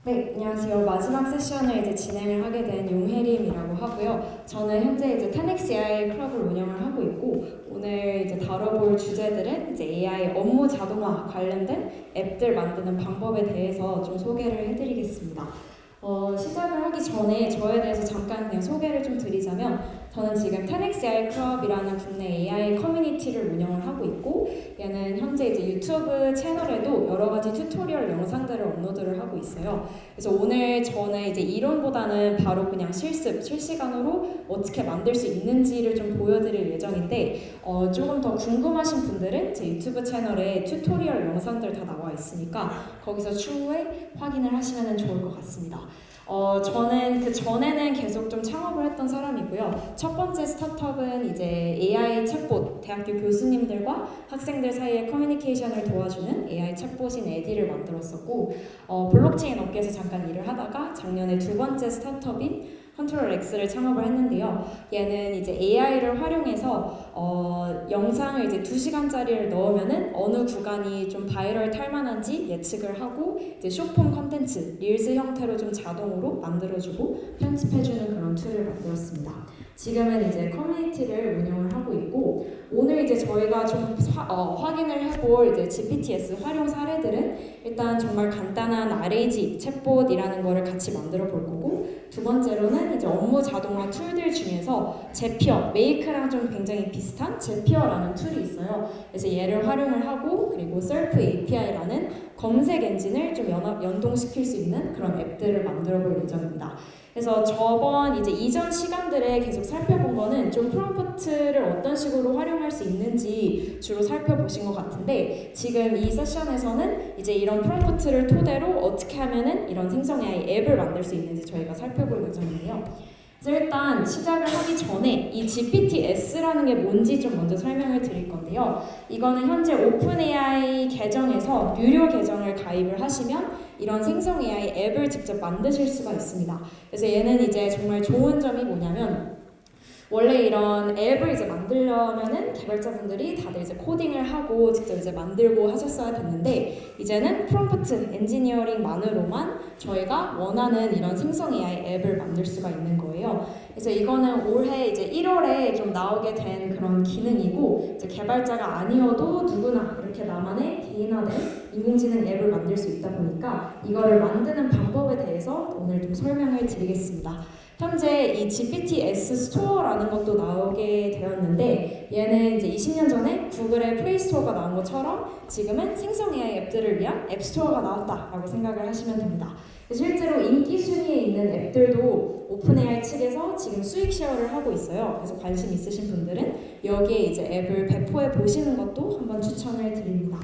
네, 안녕하세요. 마지막 세션을 이제 진행을 하게 된 용혜림이라고 하고요. 저는 현재 이제 10X AI 클럽을 운영을 하고 있고, 오늘 이제 다뤄볼 주제들은 이제 AI 업무 자동화 관련된 앱들 만드는 방법에 대해서 좀 소개를 해드리겠습니다. 시작을 하기 전에 저에 대해서 잠깐 그냥 소개를 좀 드리자면, 저는 지금 10X AI 클럽이라는 국내 AI 커뮤니티를 운영을 하고 있고, 얘는 현재 이제 유튜브 채널에도 여러 가지 튜토리얼 영상들을 업로드를 하고 있어요. 그래서 오늘 저는 이제 이론보다는 바로 그냥 실습, 실시간으로 어떻게 만들 수 있는지를 좀 보여드릴 예정인데, 조금 더 궁금하신 분들은 제 유튜브 채널에 튜토리얼 영상들 다 나와 있으니까 거기서 추후에 확인을 하시면 좋을 것 같습니다. 저는 그 전에는 계속 좀 창업을 했던 사람이고요. 첫 번째 스타트업은 이제 AI 챗봇, 대학교 교수님들과 학생들 사이의 커뮤니케이션을 도와주는 AI 챗봇인 에디를 만들었었고, 블록체인 업계에서 잠깐 일을 하다가 작년에 두 번째 스타트업인 컨트롤 X를 창업을 했는데요. 얘는 이제 AI를 활용해서 영상을 이제 2시간짜리를 넣으면은 어느 구간이 좀 바이럴 탈 만한지 예측을 하고 이제 숏폼 컨텐츠, 릴스 형태로 좀 자동으로 만들어주고 편집해주는 그런 툴을 만들었습니다. 지금은 이제 커뮤니티를 운영을 하고 있고, 오늘 이제 저희가 좀 확인을 해볼 이제 GPT-S 활용 사례들은 일단 정말 간단한 RAG 챗봇이라는 거를 같이 만들어 볼 거고, 두 번째로는 이제 업무 자동화 툴들 중에서 제피어, 메이크랑 좀 굉장히 비슷한 제피어라는 툴이 있어요. 그래서 얘를 활용을 하고, 그리고 셀프 API라는 검색 엔진을 좀 연동시킬 수 있는 그런 앱들을 만들어 볼 예정입니다. 그래서 저번 이제 이전 시간들에 계속 살펴본 거는 좀 프롬프트를 어떤 식으로 활용할 수 있는지 주로 살펴보신 것 같은데, 지금 이 세션에서는 이제 이런 프롬프트를 토대로 어떻게 하면은 이런 생성 AI 앱을 만들 수 있는지 저희가 살펴볼 예정이에요. 그래서 일단 시작을 하기 전에 이 GPT-S라는 게 뭔지 좀 먼저 설명을 드릴 건데요. 이거는 현재 오픈AI 계정에서 유료 계정을 가입을 하시면 이런 생성 AI 앱을 직접 만드실 수가 있습니다. 그래서 얘는 이제 정말 좋은 점이 뭐냐면, 원래 이런 앱을 이제 만들려면은 개발자분들이 다들 이제 코딩을 하고 직접 이제 만들고 하셨어야 됐는데, 이제는 프롬프트 엔지니어링만으로만 저희가 원하는 이런 생성 AI 앱을 만들 수가 있는 거예요. 그래서 이거는 올해 이제 1월에 좀 나오게 된 그런 기능이고, 이제 개발자가 아니어도 누구나 이렇게 나만의 개인화된 인공지능 앱을 만들 수 있다 보니까 이거를 만드는 방법에 대해서 오늘 좀 설명을 드리겠습니다. 현재 이 GPT-S 스토어라는 것도 나오게 되었는데, 얘는 이제 20년 전에 구글의 플레이 스토어가 나온 것처럼 지금은 생성 AI 앱들을 위한 앱 스토어가 나왔다라고 생각을 하시면 됩니다. 실제로 인기 순위에 있는 앱들도 오픈 AI 측에서 지금 수익 쉐어를 하고 있어요. 그래서 관심 있으신 분들은 여기에 이제 앱을 배포해 보시는 것도 한번 추천을 드립니다.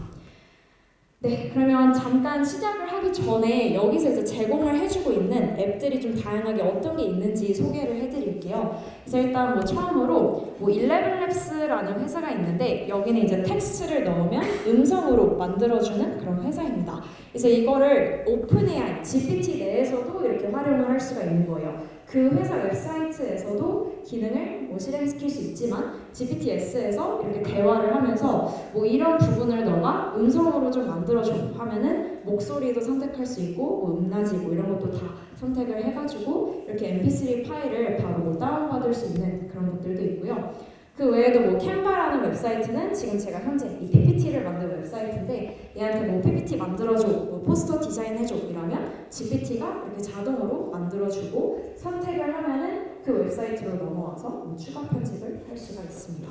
네, 그러면 잠깐 시작을 하기 전에 여기서 이제 제공을 해주고 있는 앱들이 좀 다양하게 어떤 게 있는지 소개를 해드릴게요. 그래서 일단 뭐 처음으로 뭐 11labs라는 회사가 있는데, 여기는 이제 텍스트를 넣으면 음성으로 만들어주는 그런 회사입니다. 그래서 이거를 오픈AI, GPT 내에서도 이렇게 활용을 할 수가 있는 거예요. 그 회사 웹사이트에서도 기능을 뭐 실행시킬 수 있지만 GPT-S에서 이렇게 대화를 하면서 뭐 이런 부분을 너가 음성으로 좀 만들어줘 하면은 목소리도 선택할 수 있고 뭐 음라지 뭐 이런 것도 다 선택을 해가지고 이렇게 mp3 파일을 바로 뭐 다운받을 수 있는 그런 것들도 있고요. 그 외에도 뭐 캔바라는 웹사이트는 지금 제가 현재 이 PPT를 만든 웹사이트인데, 얘한테 뭐 PPT 만들어줘, 뭐 포스터 디자인해줘 이러면 GPT가 이렇게 자동으로 만들어주고 선택을 하면은 그 웹사이트로 넘어와서 뭐 추가 편집을 할 수가 있습니다.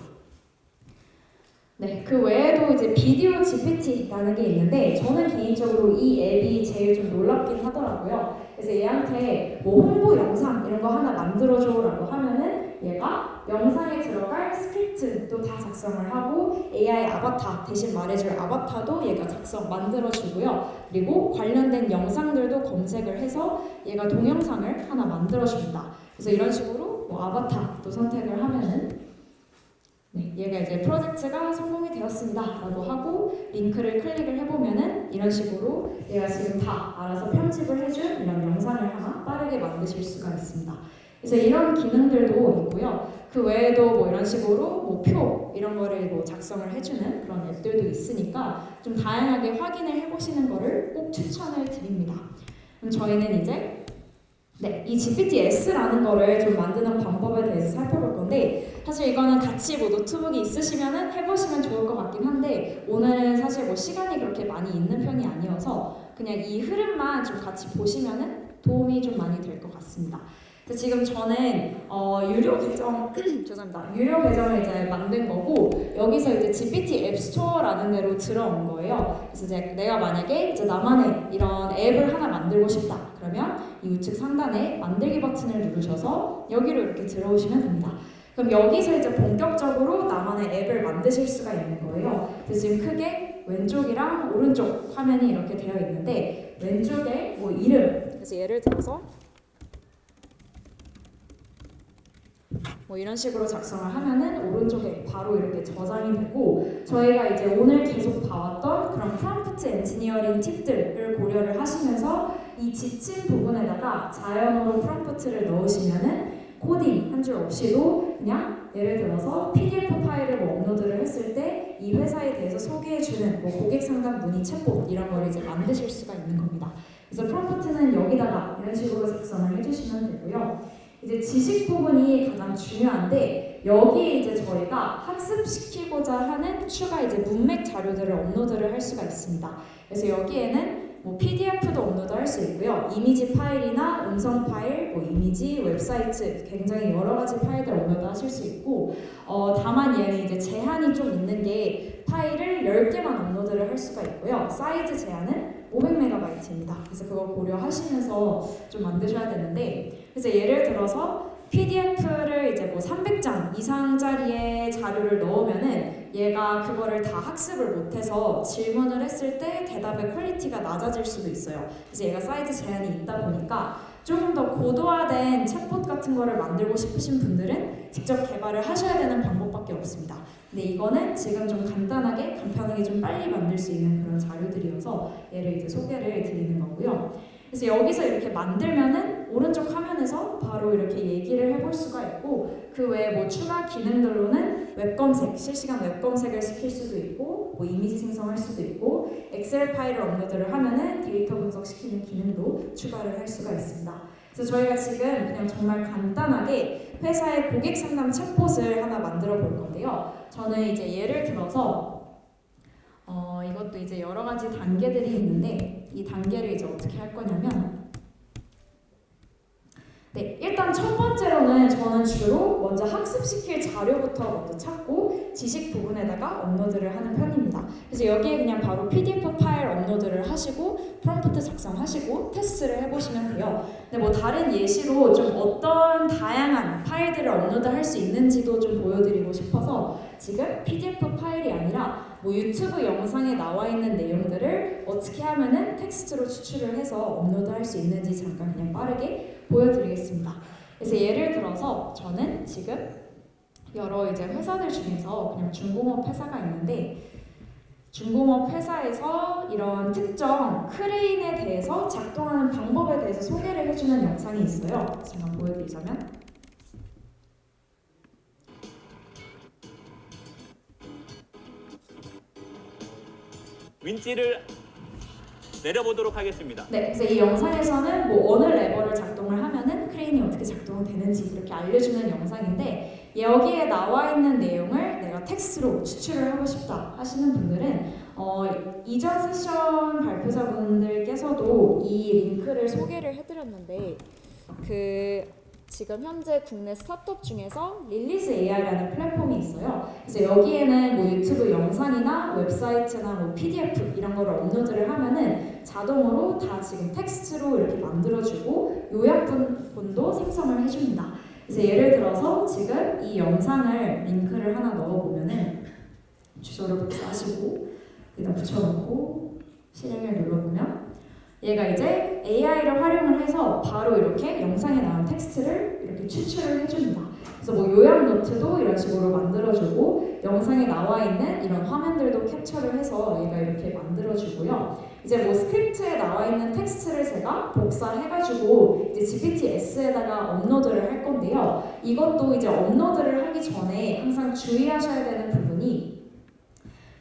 네, 그 외에도 이제 비디오 GPT라는 게 있는데, 저는 개인적으로 이 앱이 제일 좀 놀랍긴 하더라고요. 그래서 얘한테 뭐 홍보 영상 이런 거 하나 만들어줘라고 하면은 얘가 영상에 들어갈 스크립트도 다 작성을 하고, AI 아바타, 대신 말해줄 아바타도 얘가 만들어주고요. 그리고 관련된 영상들도 검색을 해서 얘가 동영상을 하나 만들어줍니다. 그래서 이런 식으로 뭐 아바타도 선택을 하면은 네, 얘가 이제 프로젝트가 성공이 되었습니다 라고 하고 링크를 클릭을 해보면은 이런 식으로 얘가 지금 다 알아서 편집을 해준 이런 영상을 하나 빠르게 만드실 수가 있습니다. 그래서 이런 기능들도 있고요. 그 외에도 뭐 이런 식으로 뭐 표 이런 거를 뭐 작성을 해주는 그런 앱들도 있으니까 좀 다양하게 확인을 해보시는 거를 꼭 추천을 드립니다. 그럼 저희는 이제 이 GPT-S라는 거를 좀 만드는 방법에 대해서 살펴볼 건데 사실 이거는 같이 뭐 노트북이 있으시면은 해보시면 좋을 것 같긴 한데 오늘은 사실 뭐 시간이 그렇게 많이 있는 편이 아니어서 그냥 이 흐름만 좀 같이 보시면은 도움이 좀 많이 될 것 같습니다. 그래서 지금 저는 유료 계정 죄송합니다. 유료 계정을 이제 만든 거고 여기서 이제 GPT 앱 스토어라는 데로 들어온 거예요. 그래서 이제 내가 만약에 이제 나만의 이런 앱을 하나 만들고 싶다. 그러면 이 우측 상단에 만들기 버튼을 누르셔서 여기로 이렇게 들어오시면 됩니다. 그럼 여기서 이제 본격적으로 나만의 앱을 만드실 수가 있는 거예요. 그래서 지금 크게 왼쪽이랑 오른쪽 화면이 이렇게 되어 있는데 왼쪽에 뭐 이름 그래서 예를 들어서 뭐 이런 식으로 작성을 하면은 오른쪽에 바로 이렇게 저장이 되고 저희가 이제 오늘 계속 봐왔던 그런 프롬프트 엔지니어링 팁들을 고려를 하시면서 이 지침 부분에다가 자연어로 프롬프트를 넣으시면은 코딩 한 줄 없이도 그냥 예를 들어서 PDF 파일을 뭐 업로드를 했을 때 이 회사에 대해서 소개해주는 뭐 고객 상담 문의 챗봇 이런 걸 이제 만드실 수가 있는 겁니다. 그래서 프롬프트는 여기다가 이런 식으로 작성을 해주시면 되고요. 이제 지식 부분이 가장 중요한데 여기에 이제 저희가 학습시키고자 하는 추가 이제 문맥 자료들을 업로드를 할 수가 있습니다. 그래서 여기에는 뭐 PDF도 업로드할 수 있고요. 이미지 파일이나 음성 파일, 뭐 이미지, 웹사이트 굉장히 여러 가지 파일들 업로드하실 수 있고 다만 얘는 이제 제한이 좀 있는 게 파일을 10개만 업로드를 할 수가 있고요. 사이즈 제한은 500MB입니다. 그래서 그거 고려하시면서 좀 만드셔야 되는데 그래서 예를 들어서 PDF를 이제 뭐 300장 이상짜리의 자료를 넣으면은 얘가 그거를 다 학습을 못해서 질문을 했을 때 대답의 퀄리티가 낮아질 수도 있어요. 그래서 얘가 사이즈 제한이 있다 보니까 조금 더 고도화된 챗봇 같은 거를 만들고 싶으신 분들은 직접 개발을 하셔야 되는 방법밖에 없습니다. 근데 이거는 지금 좀 간단하게 간편하게 좀 빨리 만들 수 있는 그런 자료들이어서 얘를 이제 소개를 드리는 거고요. 그래서 여기서 이렇게 만들면은 오른쪽 화면에서 바로 이렇게 얘기를 해볼 수가 있고 그 외에 뭐 추가 기능들로는 웹 검색, 실시간 웹 검색을 시킬 수도 있고 뭐 이미지 생성할 수도 있고 엑셀 파일을 업로드를 하면은 데이터 분석시키는 기능도 추가를 할 수가 있습니다. 그래서 저희가 지금 그냥 정말 간단하게 회사의 고객 상담 챗봇을 하나 만들어 볼 건데요. 저는 이제 예를 들어서 이것도 이제 여러 가지 단계들이 있는데 이 단계를 이제 어떻게 할 거냐면 일단 첫 번째로는 저는 주로 먼저 학습시킬 자료부터 먼저 찾고 지식 부분에다가 업로드를 하는 편입니다. 그래서 여기에 그냥 바로 PDF 파일 업로드를 하시고 프롬프트 작성하시고 테스트를 해보시면 돼요. 근데 뭐 다른 예시로 좀 어떤 다양한 파일들을 업로드할 수 있는지도 좀 보여드리고 싶어서 지금 PDF 파일이 아니라 뭐 유튜브 영상에 나와 있는 내용들을 어떻게 하면은 텍스트로 추출을 해서 업로드할 수 있는지 잠깐 그냥 빠르게 보여드리겠습니다. 그래서 예를 들어서 저는 지금 여러 이제 회사들 중에서 그냥 중공업 회사가 있는데 중공업 회사에서 이런 특정 크레인에 대해서 작동하는 방법에 대해서 소개를 해주는 영상이 있어요. 잠깐 보여드리자면 윈치를 내려보도록 하겠습니다. 그래서 이 영상에서는 뭐 어느 레버를 작동을 하면은 크레인이 어떻게 작동되는지 이렇게 알려주는 영상인데 여기에 나와 있는 내용을 내가 텍스트로 추출을 하고 싶다 하시는 분들은 이전 세션 발표자분들께서도 이 링크를 소개를 해드렸는데 지금 현재 국내 스타트업 중에서 릴리즈 AI라는 플랫폼이 있어요. 그래서 여기에는 뭐 유튜브 영상이나 웹사이트나 뭐 PDF 이런 거를 업로드를 하면은 자동으로 다 지금 텍스트로 이렇게 만들어주고 요약본도 생성을 해줍니다. 그래서 예를 들어서 지금 이 영상을 링크를 하나 넣어보면은 주소를 복사하시고 여기다 붙여놓고 실행을 눌러보면 얘가 이제 AI를 활용을 해서 바로 이렇게 영상에 나온 텍스트를 이렇게 추출을 해줍니다. 그래서 뭐 요약 노트도 이런 식으로 만들어주고 영상에 나와 있는 이런 화면들도 캡처를 해서 얘가 이렇게 만들어주고요. 이제 뭐 스크립트에 나와 있는 텍스트를 제가 복사해가지고 이제 GPT-S에다가 업로드를 할 건데요. 이것도 이제 업로드를 하기 전에 항상 주의하셔야 되는 부분이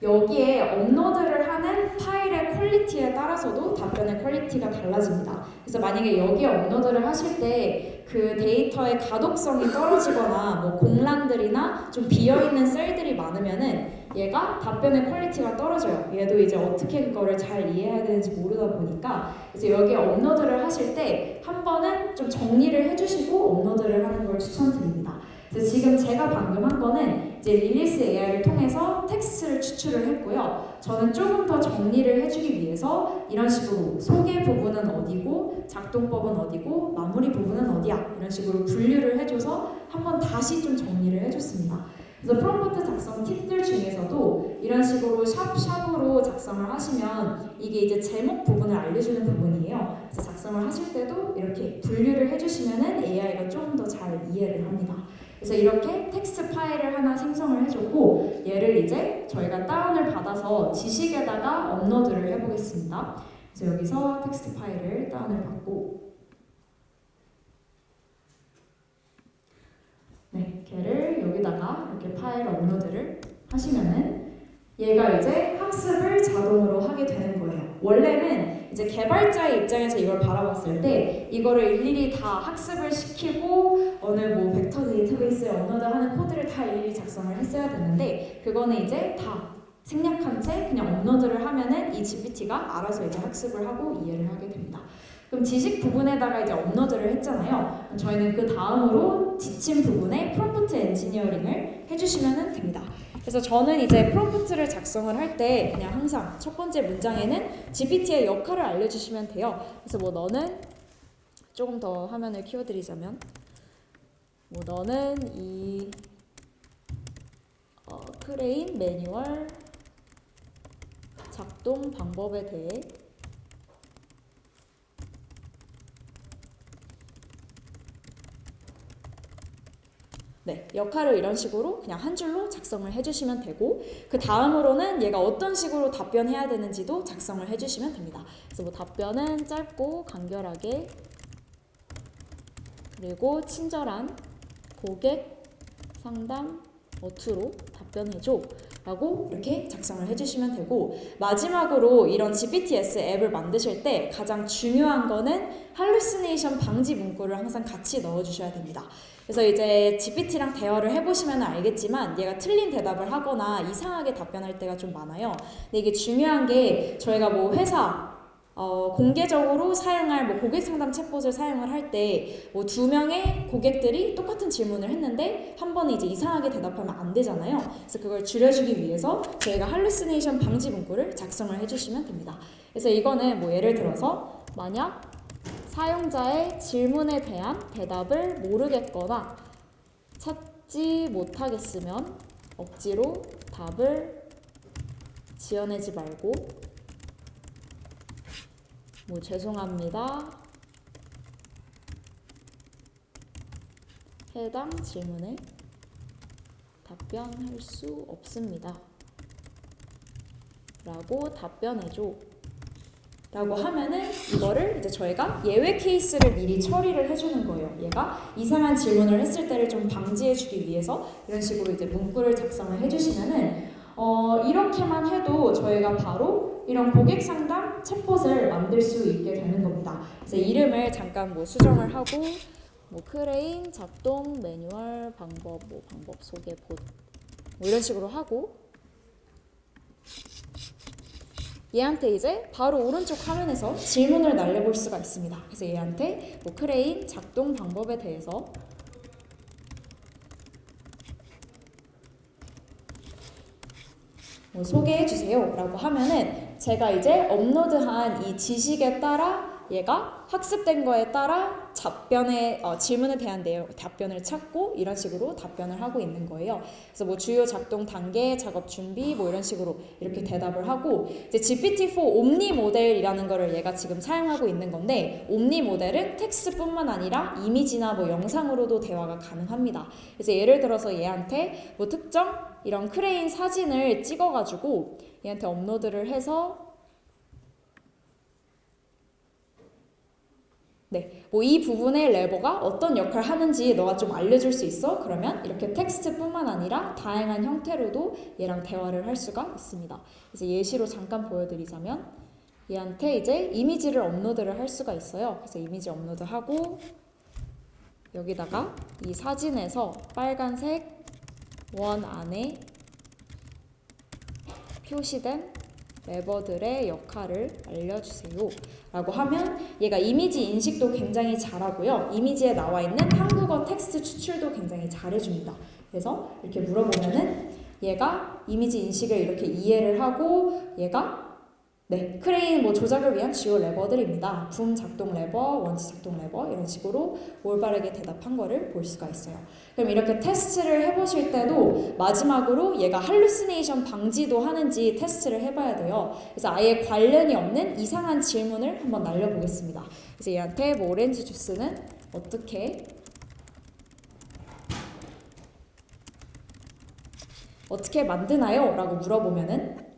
여기에 업로드를 하는 파일의 퀄리티에 따라서도 답변의 퀄리티가 달라집니다. 그래서 만약에 여기에 업로드를 하실 때 그 데이터의 가독성이 떨어지거나 뭐 공란들이나 좀 비어있는 셀들이 많으면은 얘가 답변의 퀄리티가 떨어져요. 얘도 이제 어떻게 그거를 잘 이해해야 되는지 모르다 보니까 그래서 여기에 업로드를 하실 때 한 번은 좀 정리를 해주시고 업로드를 하는 걸 추천드립니다. 그래서 지금 제가 방금 한 거는 이제 릴리스 AI를 통해서 텍스트를 추출을 했고요. 저는 조금 더 정리를 해주기 위해서 이런 식으로 소개 부분은 어디고 작동법은 어디고 마무리 부분은 어디야 이런 식으로 분류를 해줘서 한번 다시 좀 정리를 해줬습니다. 그래서 프롬프트 작성 팁들 중에서도 이런 식으로 샵으로 작성을 하시면 이게 이제 제목 부분을 알려주는 부분이에요. 그래서 작성을 하실 때도 이렇게 분류를 해주시면은 AI가 좀 더 잘 이해를 합니다. 그래서 이렇게 텍스트 파일을 하나 생성을 해줬고 얘를 이제 저희가 다운을 받아서 지식에다가 업로드를 해보겠습니다. 그래서 여기서 텍스트 파일을 다운을 받고 네, 걔를 여기다가 이렇게 파일 업로드를 하시면은 얘가 이제 학습을 자동으로 하게 되는 거예요. 원래는 이제 개발자의 입장에서 이걸 바라봤을 때 이거를 일일이 다 학습을 시키고 어느 뭐 벡터 데이터베이스에 업로드하는 코드를 다 일일이 작성을 했어야 되는데 그거는 이제 다 생략한 채 그냥 업로드를 하면은 이 GPT가 알아서 이제 학습을 하고 이해를 하게 됩니다. 그럼 지식 부분에다가 이제 업로드를 했잖아요. 저희는 그 다음으로 지침 부분에 프롬프트 엔지니어링을 해주시면 됩니다. 그래서 저는 이제 프롬프트를 작성을 할 때 그냥 항상 첫 번째 문장에는 GPT의 역할을 알려주시면 돼요. 그래서 뭐 너는 조금 더 화면을 키워드리자면 뭐 너는 이 크레인 매뉴얼 작동 방법에 대해 네, 역할을 이런 식으로 그냥 한 줄로 작성을 해주시면 되고 그 다음으로는 얘가 어떤 식으로 답변해야 되는지도 작성을 해주시면 됩니다. 그래서 뭐 답변은 짧고 간결하게 그리고 친절한 고객 상담 어투로 답변해줘 라고 이렇게 작성을 해주시면 되고 마지막으로 이런 GPTS 앱을 만드실 때 가장 중요한 거는 할루시네이션 방지 문구를 항상 같이 넣어주셔야 됩니다. 그래서 이제 GPT랑 대화를 해보시면 알겠지만 얘가 틀린 대답을 하거나 이상하게 답변할 때가 좀 많아요. 근데 이게 중요한 게 저희가 뭐 회사 공개적으로 사용할 뭐 고객 상담 챗봇을 사용을 할 때 뭐 2명의 고객들이 똑같은 질문을 했는데 한 번에 이제 이상하게 대답하면 안 되잖아요. 그래서 그걸 줄여주기 위해서 저희가 할루시네이션 방지 문구를 작성을 해주시면 됩니다. 그래서 이거는 뭐 예를 들어서 만약 사용자의 질문에 대한 대답을 모르겠거나 찾지 못하겠으면 억지로 답을 지어내지 말고 뭐 죄송합니다. 해당 질문에 답변할 수 없습니다. 라고 답변해줘. 라고 하면은 이거를 이제 저희가 예외 케이스를 미리 처리를 해주는 거예요. 얘가 이상한 질문을 했을 때를 좀 방지해주기 위해서 이런 식으로 이제 문구를 작성을 해주시면은 이렇게만 해도 저희가 바로 이런 고객 상담 챗봇을 만들 수 있게 되는 겁니다. 그래서 이름을 잠깐 뭐 수정을 하고 뭐 크레인 작동 매뉴얼 방법 뭐 방법 소개 봇 뭐 이런 식으로 하고 얘한테 이제 바로 오른쪽 화면에서 질문을 날려볼 수가 있습니다. 그래서 얘한테 뭐 크레인 작동 방법에 대해서 뭐 소개해주세요 라고 하면은 제가 이제 업로드한 이 지식에 따라 얘가 학습된 거에 따라 질문에 대한 답변을 찾고 이런 식으로 답변을 하고 있는 거예요. 그래서 뭐 주요 작동 단계, 작업 준비 뭐 이런 식으로 이렇게 대답을 하고 이제 GPT-4 옴니 모델이라는 거를 얘가 지금 사용하고 있는 건데 옴니 모델은 텍스트뿐만 아니라 이미지나 뭐 영상으로도 대화가 가능합니다. 그래서 예를 들어서 얘한테 뭐 특정 이런 크레인 사진을 찍어가지고 얘한테 업로드를 해서 네, 뭐 이 부분의 레버가 어떤 역할을 하는지 너가 좀 알려줄 수 있어? 그러면 이렇게 텍스트뿐만 아니라 다양한 형태로도 얘랑 대화를 할 수가 있습니다. 그래서 예시로 잠깐 보여드리자면 얘한테 이제 이미지를 업로드를 할 수가 있어요. 그래서 이미지 업로드하고 여기다가 이 사진에서 빨간색 원 안에 표시된 레버들의 역할을 알려주세요 라고 하면 얘가 이미지 인식도 굉장히 잘하고요. 이미지에 나와 있는 한국어 텍스트 추출도 굉장히 잘해줍니다. 그래서 이렇게 물어보면은 얘가 이미지 인식을 이렇게 이해를 하고 얘가 크레인 뭐 조작을 위한 주요 레버들입니다. 붐 작동 레버, 원치 작동 레버 이런 식으로 올바르게 대답한 거를 볼 수가 있어요. 그럼 이렇게 테스트를 해보실 때도 마지막으로 얘가 할루시네이션 방지도 하는지 테스트를 해봐야 돼요. 그래서 아예 관련이 없는 이상한 질문을 한번 날려보겠습니다. 그래서 얘한테 뭐 오렌지 주스는 어떻게 만드나요? 라고 물어보면은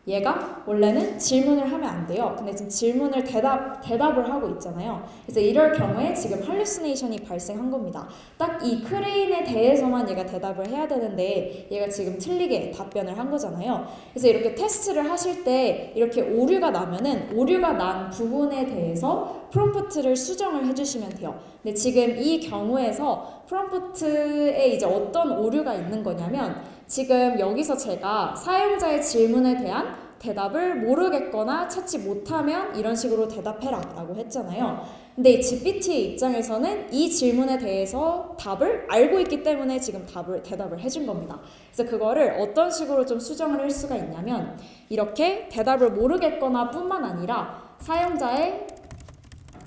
얘가 원래는 질문을 하면 안 돼요. 근데 지금 질문을 대답을 하고 있잖아요. 그래서 이럴 경우에 지금 할루시네이션이 발생한 겁니다. 딱 이 크레인에 대해서만 얘가 대답을 해야 되는데 얘가 지금 틀리게 답변을 한 거잖아요. 그래서 이렇게 테스트를 하실 때 이렇게 오류가 나면은 오류가 난 부분에 대해서 프롬프트를 수정을 해주시면 돼요. 근데 지금 이 경우에서 프롬프트에 이제 어떤 오류가 있는 거냐면 지금 여기서 제가 사용자의 질문에 대한 대답을 모르겠거나 찾지 못하면 이런 식으로 대답해라 라고 했잖아요. 근데 이 GPT의 입장에서는 이 질문에 대해서 답을 알고 있기 때문에 지금 대답을 해준 겁니다. 그래서 그거를 어떤 식으로 좀 수정을 할 수가 있냐면 이렇게 대답을 모르겠거나 뿐만 아니라 사용자의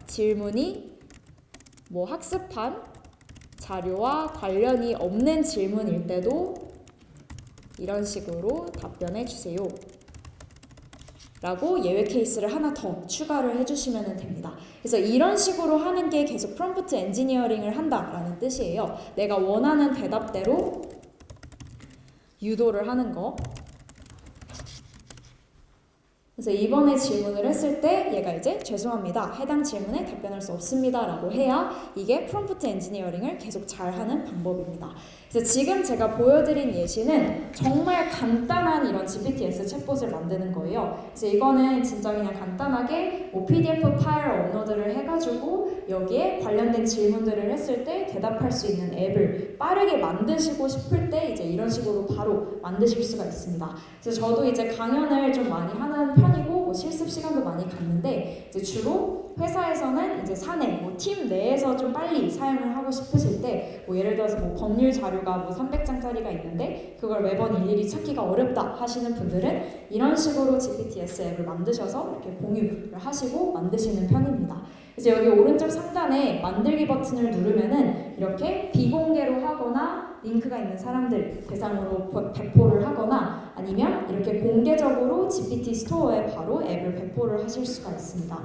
질문이 뭐 학습한 자료와 관련이 없는 질문일 때도 이런 식으로 답변해 주세요 라고 예외 케이스를 하나 더 추가를 해주시면 됩니다. 그래서 이런 식으로 하는 게 계속 프롬프트 엔지니어링을 한다라는 뜻이에요. 내가 원하는 대답대로 유도를 하는 거. 그래서 이번에 질문을 했을 때 얘가 이제 죄송합니다. 해당 질문에 답변할 수 없습니다. 라고 해야 이게 프롬프트 엔지니어링을 계속 잘하는 방법입니다. 그래서 지금 제가 보여드린 예시는 정말 간단한 이런 GPT-S 챗봇을 만드는 거예요. 그래서 이거는 진짜 그냥 간단하게 뭐 PDF 파일 업로드를 해가지고 여기에 관련된 질문들을 했을 때 대답할 수 있는 앱을 빠르게 만드시고 싶을 때 이제 이런 식으로 바로 만드실 수가 있습니다. 그래서 저도 이제 강연을 좀 많이 하는 편이고 뭐 실습 시간도 많이 갖는데 이제 주로 회사에서는 이제 사내 뭐 팀 내에서 좀 빨리 사용을 하고 싶으실 때 뭐 예를 들어서 뭐 법률 자료가 뭐 300장짜리가 있는데 그걸 매번 일일이 찾기가 어렵다 하시는 분들은 이런 식으로 GPT-S 앱을 만드셔서 이렇게 공유를 하시고 만드시는 편입니다. 그래서 여기 오른쪽 상단에 만들기 버튼을 누르면은 이렇게 비공개로 하거나 링크가 있는 사람들 대상으로 배포를 하거나 아니면 이렇게 공개적으로 GPT 스토어에 바로 앱을 배포를 하실 수가 있습니다.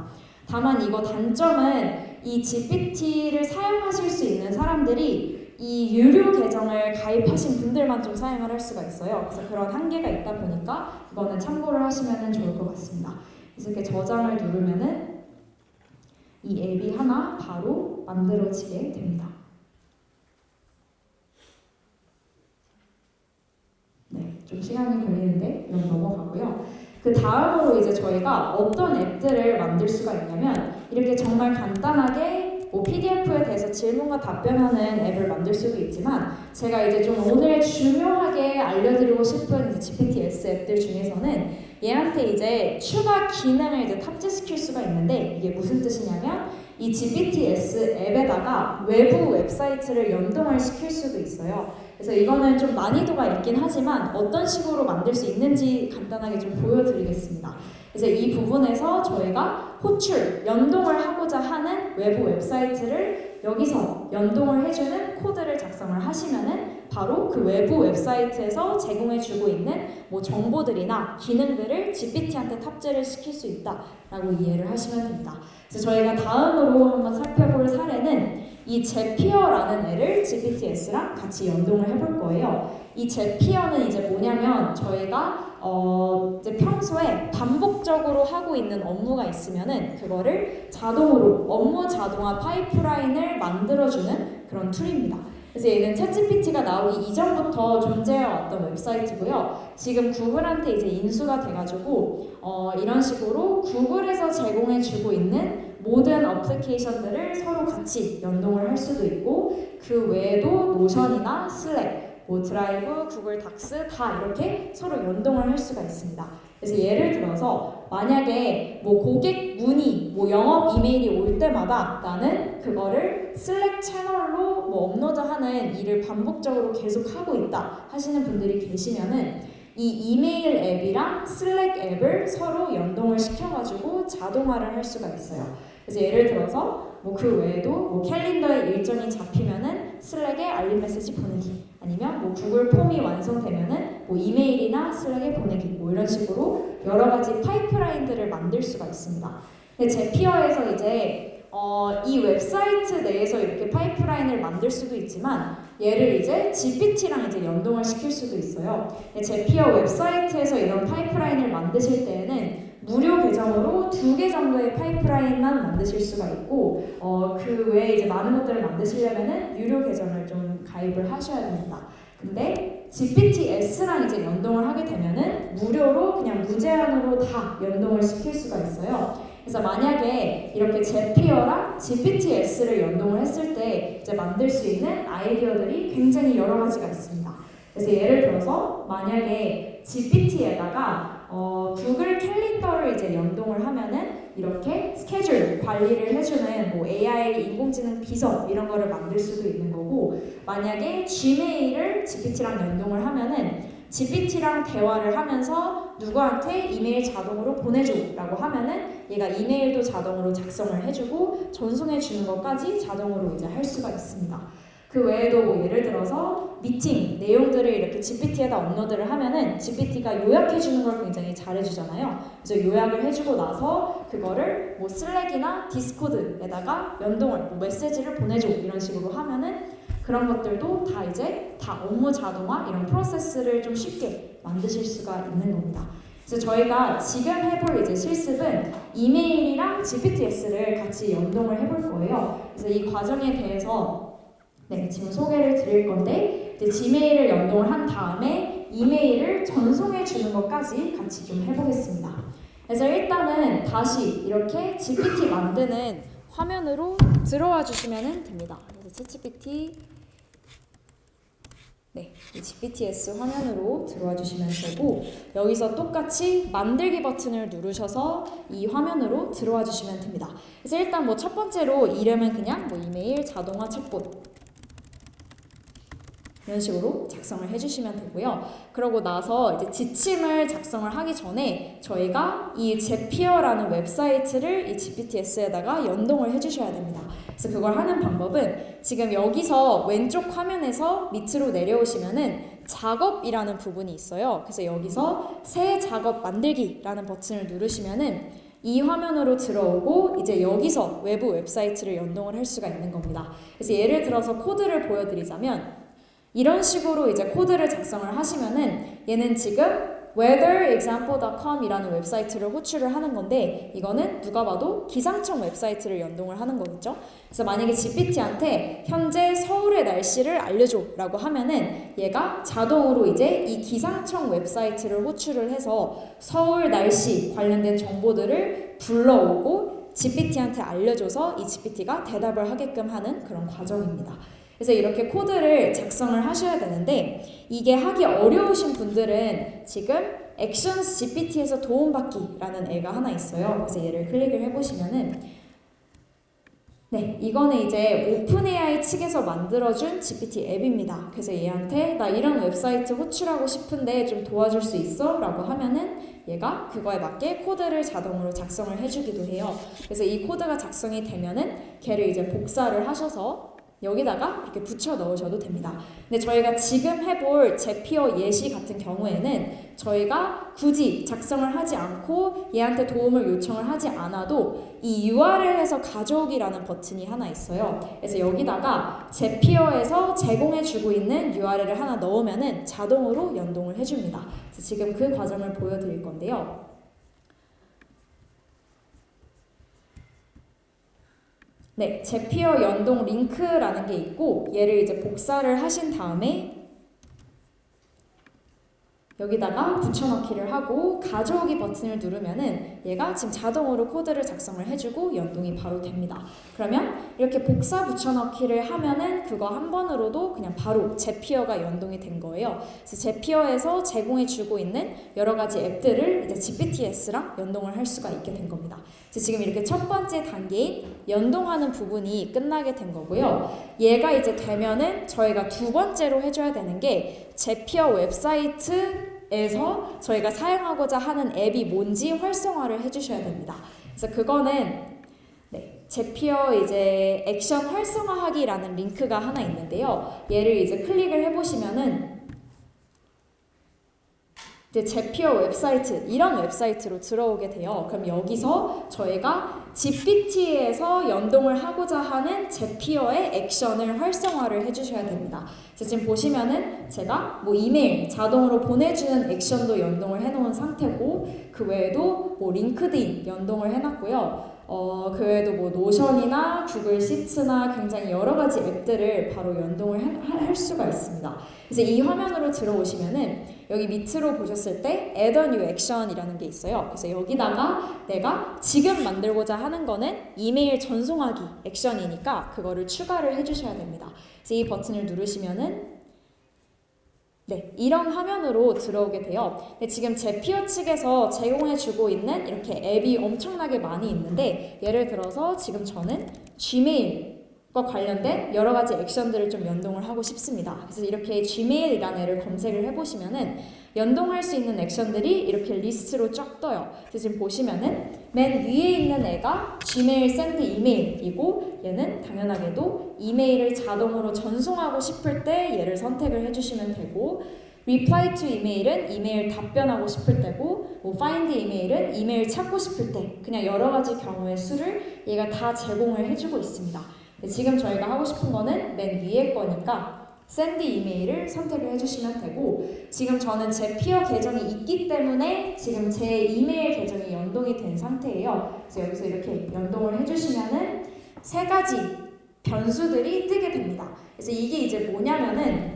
다만 이거 단점은 이 GPT를 사용하실 수 있는 사람들이 이 유료 계정을 가입하신 분들만 좀 사용을 할 수가 있어요. 그래서 그런 한계가 있다 보니까 이거는 참고를 하시면 좋을 것 같습니다. 그래서 이렇게 저장을 누르면은 이 앱이 하나 바로 만들어지게 됩니다. 네, 좀 시간이 걸리는데 이건 넘어가고요. 그 다음으로 이제 저희가 어떤 앱들을 만들 수가 있냐면 이렇게 정말 간단하게 뭐 PDF에 대해서 질문과 답변하는 앱을 만들 수도 있지만 제가 이제 좀 오늘 중요하게 알려드리고 싶은 이제 GPT-S 앱들 중에서는 얘한테 이제 추가 기능을 이제 탑재시킬 수가 있는데 이게 무슨 뜻이냐면 이 GPT-S 앱에다가 외부 웹사이트를 연동을 시킬 수도 있어요. 그래서 이거는 좀 난이도가 있긴 하지만 어떤 식으로 만들 수 있는지 간단하게 좀 보여드리겠습니다. 그래서 이 부분에서 저희가 호출, 연동을 하고자 하는 외부 웹사이트를 여기서 연동을 해주는 코드를 작성을 하시면은 바로 그 외부 웹사이트에서 제공해주고 있는 뭐 정보들이나 기능들을 GPT한테 탑재를 시킬 수 있다라고 이해를 하시면 됩니다. 그래서 저희가 다음으로 한번 살펴볼 사례는 이 제피어라는 애를 GPTS랑 같이 연동을 해볼 거예요. 이 제피어는 이제 뭐냐면 저희가 이제 평소에 반복적으로 하고 있는 업무가 있으면은 그거를 자동으로 업무 자동화 파이프라인을 만들어주는 그런 툴입니다. 그래서 얘는 챗GPT가 나오기 이전부터 존재해왔던 웹사이트고요. 지금 구글한테 이제 인수가 돼가지고 이런 식으로 구글에서 제공해주고 있는 모든 어플리케이션들을 서로 같이 연동을 할 수도 있고 그 외에도 노션이나 슬랙, 뭐 드라이브, 구글 닥스 다 이렇게 서로 연동을 할 수가 있습니다. 그래서 예를 들어서 만약에 뭐 고객 문의, 뭐 영업 이메일이 올 때마다 나는 그거를 슬랙 채널로 뭐 업로드하는 일을 반복적으로 계속 하고 있다 하시는 분들이 계시면은 이 이메일 앱이랑 슬랙 앱을 서로 연동을 시켜가지고 자동화를 할 수가 있어요. 그래서 예를 들어서 뭐 그 외에도 뭐 캘린더에 일정이 잡히면은 슬랙에 알림 메시지 보내기 아니면 뭐 구글 폼이 완성되면은 뭐 이메일이나 슬랙에 보내기 뭐 이런 식으로 여러 가지 파이프라인들을 만들 수가 있습니다. 근데 제피어에서 이제 이 웹사이트 내에서 이렇게 파이프라인을 만들 수도 있지만 얘를 이제 GPT랑 이제 연동을 시킬 수도 있어요. 제피어 웹사이트에서 이런 파이프라인을 만드실 때에는 무료 계정으로 2개 정도의 파이프라인만 만드실 수가 있고 그 외에 이제 많은 것들을 만드시려면은 유료 계정을 좀 가입을 하셔야 됩니다. 근데 GPTS랑 이제 연동을 하게 되면은 무료로 그냥 무제한으로 다 연동을 시킬 수가 있어요. 그래서 만약에 이렇게 제피어랑 GPTS를 연동을 했을 때 이제 만들 수 있는 아이디어들이 굉장히 여러 가지가 있습니다. 그래서 예를 들어서 만약에 GPT에다가 구글 캘린더를 이제 연동을 하면은 이렇게 스케줄 관리를 해주는 뭐 AI 인공지능 비서 이런 거를 만들 수도 있는 거고 만약에 Gmail을 GPT랑 연동을 하면은 GPT랑 대화를 하면서 누구한테 이메일 자동으로 보내줘라고 하면은 얘가 이메일도 자동으로 작성을 해주고 전송해 주는 것까지 자동으로 이제 할 수가 있습니다. 그 외에도 뭐 예를 들어서 미팅 내용들을 이렇게 GPT에다 업로드를 하면은 GPT가 요약해 주는 걸 굉장히 잘해주잖아요. 그래서 요약을 해주고 나서 그거를 뭐 슬랙이나 디스코드에다가 연동을 뭐 메시지를 보내줘 이런 식으로 하면은 그런 것들도 다 이제 다 업무 자동화 이런 프로세스를 좀 쉽게 만드실 수가 있는 겁니다. 그래서 저희가 지금 해볼 이제 실습은 이메일이랑 GPTS를 같이 연동을 해볼 거예요. 그래서 이 과정에 대해서 지금 소개를 드릴 건데 이제 지메일을 연동을 한 다음에 이메일을 전송해 주는 것까지 같이 좀 해보겠습니다. 그래서 일단은 다시 이렇게 GPT 만드는 화면으로 들어와 주시면 됩니다. 그래서 챗GPT 이 GPTS 화면으로 들어와 주시면 되고 여기서 똑같이 만들기 버튼을 누르셔서 이 화면으로 들어와 주시면 됩니다. 그래서 일단 뭐 첫 번째로 이름은 그냥 뭐 이메일 자동화 챗봇 이런 식으로 작성을 해주시면 되고요. 그러고 나서 이제 지침을 작성을 하기 전에 저희가 이 제피어라는 웹사이트를 이 GPTS에다가 연동을 해주셔야 됩니다. 그래서 그걸 하는 방법은 지금 여기서 왼쪽 화면에서 밑으로 내려오시면은 작업이라는 부분이 있어요. 그래서 여기서 새 작업 만들기라는 버튼을 누르시면은 이 화면으로 들어오고 이제 여기서 외부 웹사이트를 연동을 할 수가 있는 겁니다. 그래서 예를 들어서 코드를 보여드리자면 이런 식으로 이제 코드를 작성을 하시면은 얘는 지금 weatherexample.com 이라는 웹사이트를 호출을 하는 건데 이거는 누가 봐도 기상청 웹사이트를 연동을 하는 거겠죠. 그래서 만약에 GPT한테 현재 서울의 날씨를 알려줘 라고 하면은 얘가 자동으로 이제 이 기상청 웹사이트를 호출을 해서 서울 날씨 관련된 정보들을 불러오고 GPT한테 알려줘서 이 GPT가 대답을 하게끔 하는 그런 과정입니다. 그래서 이렇게 코드를 작성을 하셔야 되는데 이게 하기 어려우신 분들은 지금 액션스 GPT에서 도움받기라는 애가 하나 있어요. 그래서 얘를 클릭을 해보시면은 이거는 이제 오픈AI 측에서 만들어준 GPT 앱입니다. 그래서 얘한테 나 이런 웹사이트 호출하고 싶은데 좀 도와줄 수 있어? 라고 하면은 얘가 그거에 맞게 코드를 자동으로 작성을 해주기도 해요. 그래서 이 코드가 작성이 되면은 걔를 이제 복사를 하셔서 여기다가 이렇게 붙여 넣으셔도 됩니다. 근데 저희가 지금 해볼 제피어 예시 같은 경우에는 저희가 굳이 작성을 하지 않고 얘한테 도움을 요청을 하지 않아도 이 URL에서 가져오기라는 버튼이 하나 있어요. 그래서 여기다가 제피어에서 제공해주고 있는 URL을 하나 넣으면은 자동으로 연동을 해줍니다. 그래서 지금 그 과정을 보여드릴 건데요. 네, 제피어 연동 링크라는 게 있고 얘를 이제 복사를 하신 다음에 여기다가 붙여넣기를 하고 가져오기 버튼을 누르면은 얘가 지금 자동으로 코드를 작성을 해주고 연동이 바로 됩니다. 그러면 이렇게 복사 붙여넣기를 하면은 그거 한 번으로도 그냥 바로 제피어가 연동이 된 거예요. 그래서 제피어에서 제공해주고 있는 여러 가지 앱들을 이제 GPTS랑 연동을 할 수가 있게 된 겁니다. 그래서 지금 이렇게 첫 번째 단계인 연동하는 부분이 끝나게 된 거고요. 얘가 이제 되면은 저희가 두 번째로 해줘야 되는 게 제피어 웹사이트에서 저희가 사용하고자 하는 앱이 뭔지 활성화를 해주셔야 됩니다. 그래서 그거는 제피어 이제 액션 활성화하기라는 링크가 하나 있는데요. 얘를 이제 클릭을 해보시면은 이제 제피어 웹사이트 이런 웹사이트로 들어오게 돼요. 그럼 여기서 저희가 GPT에서 연동을 하고자 하는 제피어의 액션을 활성화를 해주셔야 됩니다. 지금 보시면은 제가 뭐 이메일 자동으로 보내주는 액션도 연동을 해놓은 상태고 그 외에도 뭐 링크드인 연동을 해놨고요. 그 외에도 뭐 노션이나 구글 시트나 굉장히 여러 가지 앱들을 바로 연동을 할 수가 있습니다. 그래서 이 화면으로 들어오시면은 여기 밑으로 보셨을 때 Add a New Action이라는 게 있어요. 그래서 여기다가 내가 지금 만들고자 하는 거는 이메일 전송하기 액션이니까 그거를 추가를 해주셔야 됩니다. 그래서 이 버튼을 누르시면은 이런 화면으로 들어오게 돼요. 근데 지금 제피어 측에서 제공해주고 있는 이렇게 앱이 엄청나게 많이 있는데 예를 들어서 지금 저는 Gmail과 관련된 여러 가지 액션들을 좀 연동을 하고 싶습니다. 그래서 이렇게 Gmail이라는 애를 검색을 해보시면은 연동할 수 있는 액션들이 이렇게 리스트로 쫙 떠요. 그래서 지금 보시면은 맨 위에 있는 애가 Gmail send 이메일이고 얘는 당연하게도 이메일을 자동으로 전송하고 싶을 때 얘를 선택을 해주시면 되고 reply to 이메일은 이메일 답변하고 싶을 때고 뭐 find 이메일은 이메일 찾고 싶을 때 그냥 여러 가지 경우의 수를 얘가 다 제공을 해주고 있습니다. 지금 저희가 하고 싶은 거는 맨 위에 거니까 send 이메일을 선택을 해주시면 되고 지금 저는 제피어 계정이 있기 때문에 지금 제 이메일 계정이 연동이 된 상태예요. 그래서 여기서 이렇게 연동을 해주시면은 세 가지 변수들이 뜨게 됩니다. 그래서 이게 이제 뭐냐면은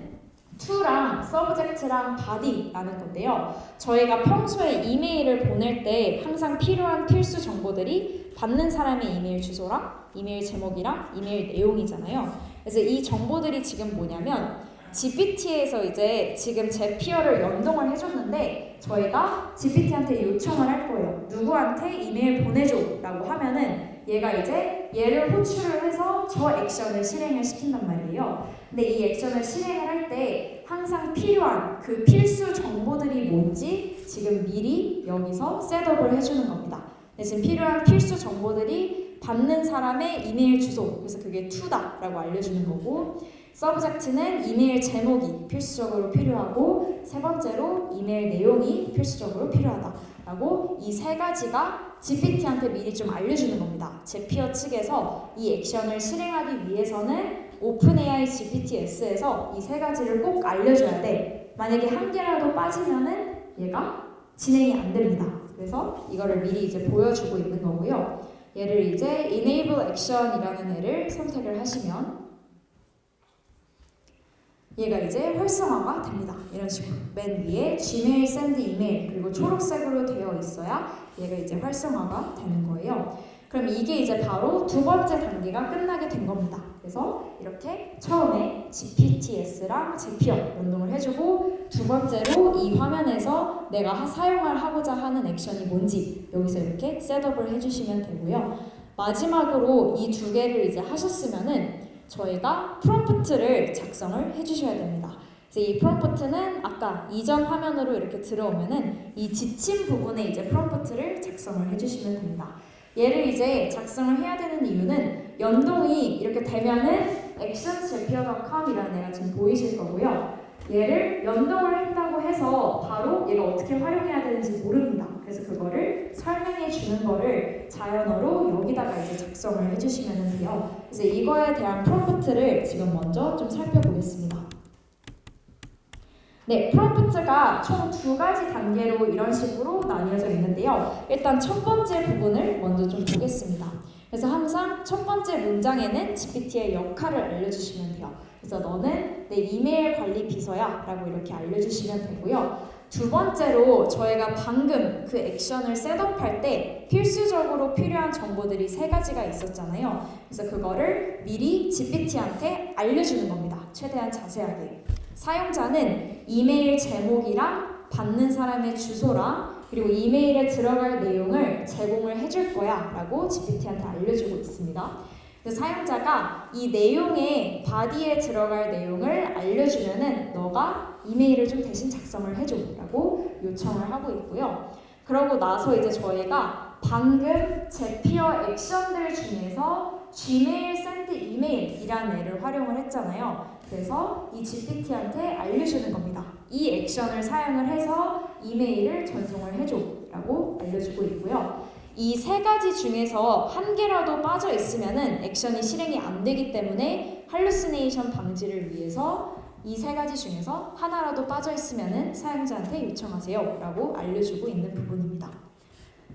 to랑 subject랑 body라는 건데요. 저희가 평소에 이메일을 보낼 때 항상 필요한 필수 정보들이 받는 사람의 이메일 주소랑 이메일 제목이랑 이메일 내용이잖아요. 그래서 이 정보들이 지금 뭐냐면 GPT에서 이제 지금 제피어를 연동을 해줬는데 저희가 GPT한테 요청을 할 거예요. 누구한테 이메일 보내줘 라고 하면은 얘가 이제 얘를 호출을 해서 저 액션을 실행을 시킨단 말이에요. 근데 이 액션을 실행을 할 때 항상 필요한 그 필수 정보들이 뭔지 지금 미리 여기서 셋업을 해주는 겁니다. 지금 필요한 필수 정보들이 받는 사람의 이메일 주소, 그래서 그게 to다라고 알려주는 거고 subject는 이메일 제목이 필수적으로 필요하고 세 번째로 이메일 내용이 필수적으로 필요하다라고 이 세 가지가 GPT한테 미리 좀 알려주는 겁니다. 제피어 측에서 이 액션을 실행하기 위해서는 오픈AI GPTS에서 이 세 가지를 꼭 알려줘야 돼. 만약에 한 개라도 빠지면은 얘가 진행이 안 됩니다. 그래서 이거를 미리 이제 보여주고 있는 거고요. 얘를 이제 Enable Action이라는 애를 선택을 하시면 얘가 이제 활성화가 됩니다. 이런 식으로 맨 위에 Gmail send 이메일 그리고 초록색으로 되어 있어야 얘가 이제 활성화가 되는 거예요. 그럼 이게 이제 바로 두 번째 단계가 끝나게 된 겁니다. 그래서 이렇게 처음에 GPTS랑 제피어 연동을 해주고 두 번째로 이 화면에서 내가 사용하고자 하는 액션이 뭔지 여기서 이렇게 셋업을 해주시면 되고요. 마지막으로 이 두 개를 이제 하셨으면은 저희가 프롬프트를 작성을 해주셔야 됩니다. 그래서 이 프롬프트는 아까 이전 화면으로 이렇게 들어오면은 이 지침 부분에 이제 프롬프트를 작성을 해주시면 됩니다. 얘를 이제 작성을 해야 되는 이유는 연동이 이렇게 되면은 actions.zapier.com이라는 애가 지금 보이실 거고요. 얘를 연동을 한다고 해서 바로 얘가 어떻게 활용해야 되는지 모릅니다. 그래서 그거를 설명해 주는 거를 자연어로 여기다가 이제 작성을 해주시면 돼요. 그래서 이거에 대한 프롬프트를 지금 먼저 좀 살펴보겠습니다. 네, 프롬프트가 총 2가지 단계로 이런 식으로 나뉘어져 있는데요. 일단 첫 번째 부분을 먼저 좀 보겠습니다. 그래서 항상 첫 번째 문장에는 GPT의 역할을 알려주시면 돼요. 그래서 너는 내 이메일 관리 비서야 라고 이렇게 알려주시면 되고요. 두 번째로 저희가 방금 그 액션을 셋업할 때 필수적으로 필요한 정보들이 3가지가 있었잖아요. 그래서 그거를 미리 GPT한테 알려주는 겁니다. 최대한 자세하게. 사용자는 이메일 제목이랑 받는 사람의 주소랑 그리고 이메일에 들어갈 내용을 제공을 해줄 거야 라고 GPT한테 알려주고 있습니다. 그래서 사용자가 이 내용의 바디에 들어갈 내용을 알려주면은 너가 이메일을 좀 대신 작성을 해줘 라고 요청을 하고 있고요. 그러고 나서 이제 저희가 방금 제피어 액션들 중에서 Gmail send email이라는 애를 활용을 했잖아요. 그래서 이 GPT한테 알려주는 겁니다. 이 액션을 사용을 해서 이메일을 전송을 해줘 라고 알려주고 있고요. 이 3가지 중에서 한 개라도 빠져 있으면은 액션이 실행이 안 되기 때문에 할루시네이션 방지를 위해서 이 3가지 중에서 하나라도 빠져 있으면은 사용자한테 요청하세요 라고 알려주고 있는 부분입니다.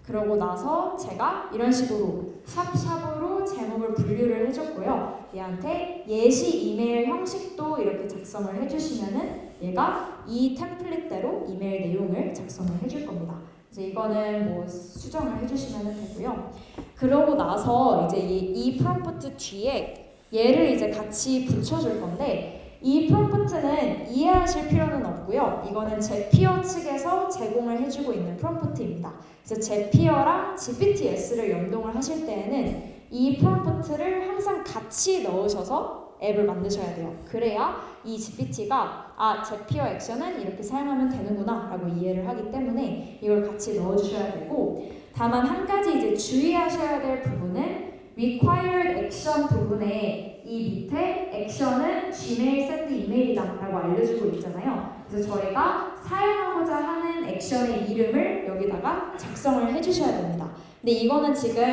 그러고 나서 제가 이런 식으로 샵샵으로 제목을 분류를 해줬고요. 얘한테 예시 이메일 형식도 이렇게 작성을 해주시면은 얘가 이 템플릿대로 이메일 내용을 작성을 해줄 겁니다. 이제 이거는 뭐 수정을 해주시면 되고요. 그러고 나서 이제 이 프롬프트 뒤에 얘를 이제 같이 붙여줄 건데 이 프롬프트는 이해하실 필요는 없고요. 이거는 제피어 측에서 제공을 해주고 있는 프롬프트입니다. 그래서 제피어랑 GPTS를 연동을 하실 때에는 이 프롬프트를 항상 같이 넣으셔서 앱을 만드셔야 돼요. 그래야 이 GPT가 제피어 액션은 이렇게 사용하면 되는구나 라고 이해를 하기 때문에 이걸 같이 넣어주셔야 되고 다만 한 가지 이제 주의하셔야 될 부분은 required action 부분에 이 밑에 액션은 Gmail send email이다 라고 알려주고 있잖아요. 그래서 저희가 사용하고자 하는 액션의 이름을 여기다가 작성을 해주셔야 됩니다. 근데 이거는 지금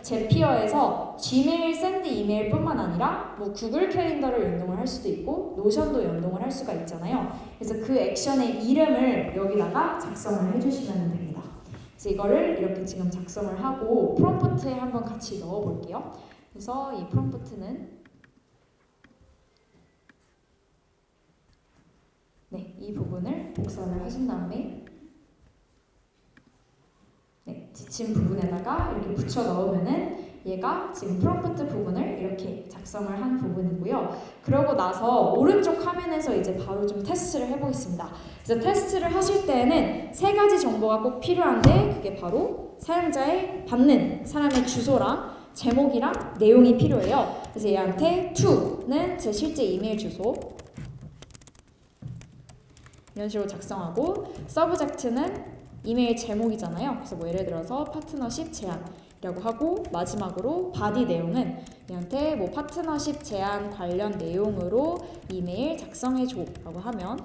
제피어에서 Gmail send email 뿐만 아니라 뭐 구글 캘린더를 연동을 할 수도 있고 노션도 연동을 할 수가 있잖아요. 그래서 그 액션의 이름을 여기다가 작성을 해주시면 됩니다. 그래서 이거를 이렇게 지금 작성을 하고 프롬프트에 한번 같이 넣어 볼게요. 그래서 이 프롬프트는 이 부분을 복사를 하신 다음에 지침 부분에다가 이렇게 붙여 넣으면은 얘가 지금 프롬프트 부분을 이렇게 작성을 한 부분이고요. 그러고 나서 오른쪽 화면에서 이제 바로 좀 테스트를 해보겠습니다. 그래서 테스트를 하실 때에는 3가지 정보가 꼭 필요한데 그게 바로 사용자의 받는 사람의 주소랑 제목이랑 내용이 필요해요. 그래서 얘한테 to는 제 실제 이메일 주소 이런 식으로 작성하고 서브젝트는 이메일 제목이잖아요. 그래서 뭐 예를 들어서 파트너십 제안이라고 하고 마지막으로 바디 내용은 얘한테 뭐 파트너십 제안 관련 내용으로 이메일 작성해줘 라고 하면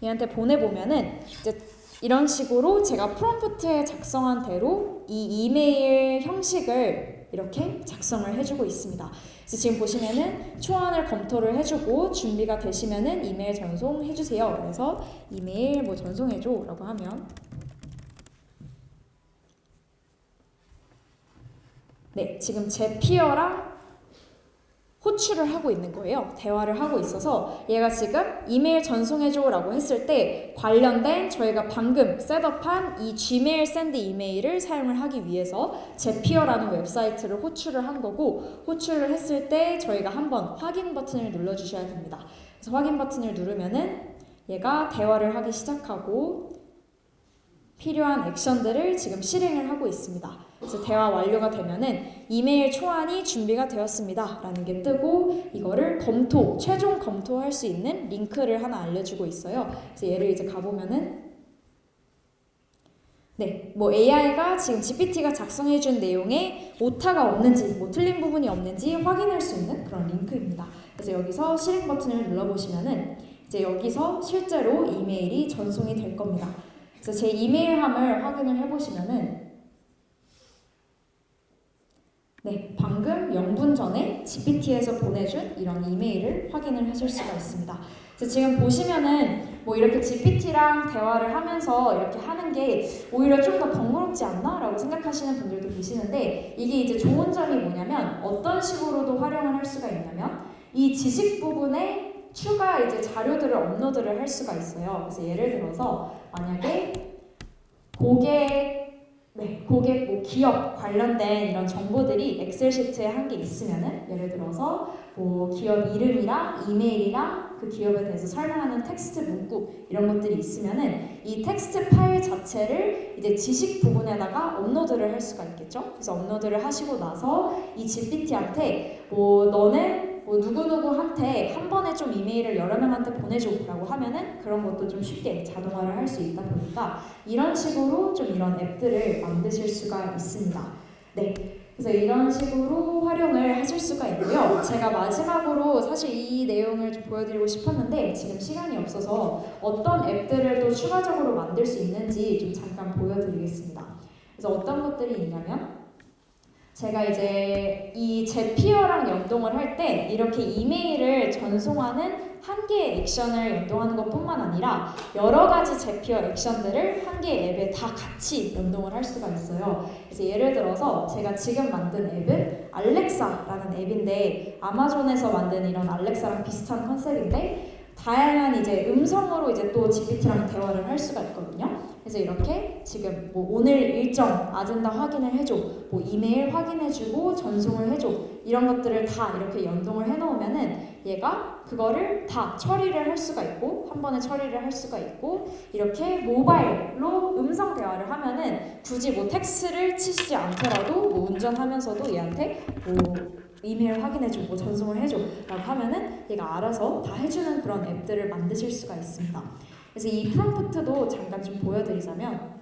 얘한테 보내보면은 이제 이런 식으로 제가 프롬프트에 작성한 대로 이 이메일 형식을 이렇게 작성을 해주고 있습니다. 그래서 지금 보시면은 초안을 검토를 해주고 준비가 되시면은 이메일 전송해주세요. 그래서 이메일 뭐 전송해줘 라고 하면 지금 제피어랑 호출을 하고 있는 거예요. 대화를 하고 있어서 얘가 지금 이메일 전송해줘 라고 했을 때 관련된 저희가 방금 셋업한 이 Gmail send 이메일을 사용을 하기 위해서 제피어라는 웹사이트를 호출을 한 거고 호출을 했을 때 저희가 한번 확인 버튼을 눌러주셔야 됩니다. 그래서 확인 버튼을 누르면은 얘가 대화를 하기 시작하고 필요한 액션들을 지금 실행을 하고 있습니다. 그래서 대화 완료가 되면은 이메일 초안이 준비가 되었습니다 라는 게 뜨고 이거를 최종 검토할 수 있는 링크를 하나 알려주고 있어요. 그래서 얘를 이제 가보면은 네, 뭐 AI가 지금 GPT가 작성해준 내용에 오타가 없는지, 뭐 틀린 부분이 없는지 확인할 수 있는 그런 링크입니다. 그래서 여기서 실행 버튼을 눌러보시면은 이제 여기서 실제로 이메일이 전송이 될 겁니다. 그래서 제 이메일함을 확인을 해보시면은 네, 방금 0분 전에 GPT에서 보내준 이런 이메일을 확인을 하실 수가 있습니다. 그래서 지금 보시면은 뭐 이렇게 GPT랑 대화를 하면서 이렇게 하는 게 오히려 좀 더 번거롭지 않나? 라고 생각하시는 분들도 계시는데 이게 이제 좋은 점이 뭐냐면 어떤 식으로도 활용을 할 수가 있냐면 이 지식 부분에 추가 이제 자료들을 업로드를 할 수가 있어요. 그래서 예를 들어서 만약에 고객 뭐 기업 관련된 이런 정보들이 엑셀 시트에 한 개 있으면은 예를 들어서 뭐 기업 이름이랑 이메일이랑 그 기업에 대해서 설명하는 텍스트 문구 이런 것들이 있으면은 이 텍스트 파일 자체를 이제 지식 부분에다가 업로드를 할 수가 있겠죠. 그래서 업로드를 하시고 나서 이 GPT한테 뭐 너는 뭐 누구누구한테 한 번에 좀 이메일을 여러 명한테 보내줘라고 하면은 그런 것도 좀 쉽게 자동화를 할 수 있다 보니까 이런 식으로 좀 이런 앱들을 만드실 수가 있습니다. 네, 그래서 이런 식으로 활용을 하실 수가 있고요. 제가 마지막으로 사실 이 내용을 좀 보여드리고 싶었는데 지금 시간이 없어서 어떤 앱들을 또 추가적으로 만들 수 있는지 좀 잠깐 보여드리겠습니다. 그래서 어떤 것들이 있냐면 제가 이제 이 제피어랑 연동을 할 때 이렇게 이메일을 전송하는 한 개의 액션을 연동하는 것뿐만 아니라 여러 가지 제피어 액션들을 한 개의 앱에 다 같이 연동을 할 수가 있어요. 그래서 예를 들어서 제가 지금 만든 앱은 알렉사라는 앱인데 아마존에서 만든 이런 알렉사랑 비슷한 컨셉인데 다양한 이제 음성으로 이제 또 GPT랑 대화를 할 수가 있거든요. 그래서 이렇게 지금 뭐 오늘 일정 아젠다 확인을 해줘, 뭐 이메일 확인해주고 전송을 해줘 이런 것들을 다 이렇게 연동을 해놓으면은 얘가 그거를 다 처리를 할 수가 있고 한 번에 처리를 할 수가 있고 이렇게 모바일로 음성 대화를 하면은 굳이 뭐 텍스트를 치시지 않더라도 뭐 운전하면서도 얘한테 뭐 이메일 확인해줘, 뭐 전송을 해줘 라고 하면은 얘가 알아서 다 해주는 그런 앱들을 만드실 수가 있습니다. 그래서 이 프롬프트도 잠깐 좀 보여드리자면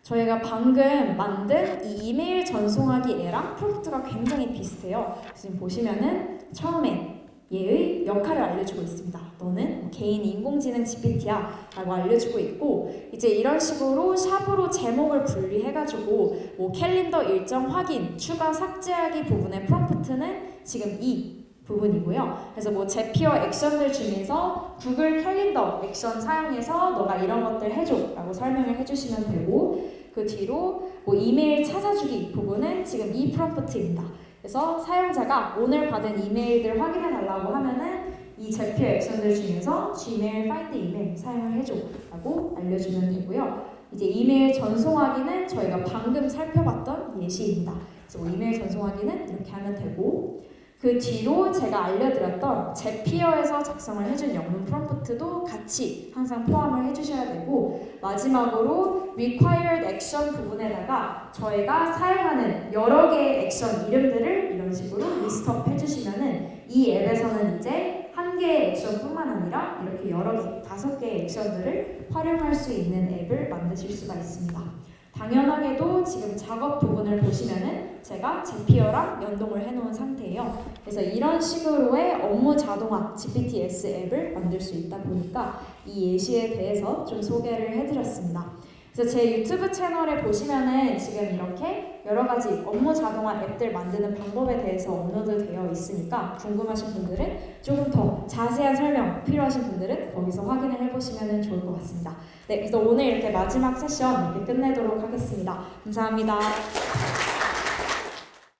저희가 방금 만든 이 이메일 전송하기 애랑 프롬프트가 굉장히 비슷해요. 지금 보시면은 처음에 얘의 역할을 알려주고 있습니다. 너는 개인 인공지능 GPT야 라고 알려주고 있고 이제 이런 식으로 샵으로 제목을 분리해가지고 뭐 캘린더 일정 확인, 추가 삭제하기 부분의 프롬프트는 지금 이 부분이고요. 그래서 뭐 제피어 액션들 중에서 구글 캘린더 액션 사용해서 너가 이런 것들 해줘 라고 설명을 해주시면 되고 그 뒤로 뭐 이메일 찾아주기 부분은 지금 이 프롬프트입니다. 그래서 사용자가 오늘 받은 이메일들 확인해 달라고 하면은 이 제피어 액션들 중에서 Gmail Find 이메일 사용을 해줘 라고 알려주면 되고요. 이제 이메일 전송하기는 저희가 방금 살펴봤던 예시입니다. 그래서 뭐 이메일 전송하기는 이렇게 하면 되고 그 뒤로 제가 알려드렸던 제피어에서 작성을 해준 영문 프롬프트도 같이 항상 포함을 해주셔야 되고 마지막으로 required action 부분에다가 저희가 사용하는 여러 개의 액션 이름들을 이런 식으로 리스트업 해주시면은 이 앱에서는 이제 한 개의 액션뿐만 아니라 이렇게 여러 개, 5개의 액션들을 활용할 수 있는 앱을 만드실 수가 있습니다. 당연하게도 지금 작업 부분을 보시면은 제가 제피어랑 연동을 해놓은 상태예요. 그래서 이런 식으로의 업무 자동화 GPT-S 앱을 만들 수 있다 보니까 이 예시에 대해서 좀 소개를 해드렸습니다. 그래서 제 유튜브 채널에 보시면은 지금 이렇게 여러 가지 업무 자동화 앱들 만드는 방법에 대해서 업로드되어 있으니까 궁금하신 분들은 조금 더 자세한 설명 필요하신 분들은 거기서 확인을 해보시면 좋을 것 같습니다. 네, 그래서 오늘 이렇게 마지막 세션 이렇게 끝내도록 하겠습니다. 감사합니다.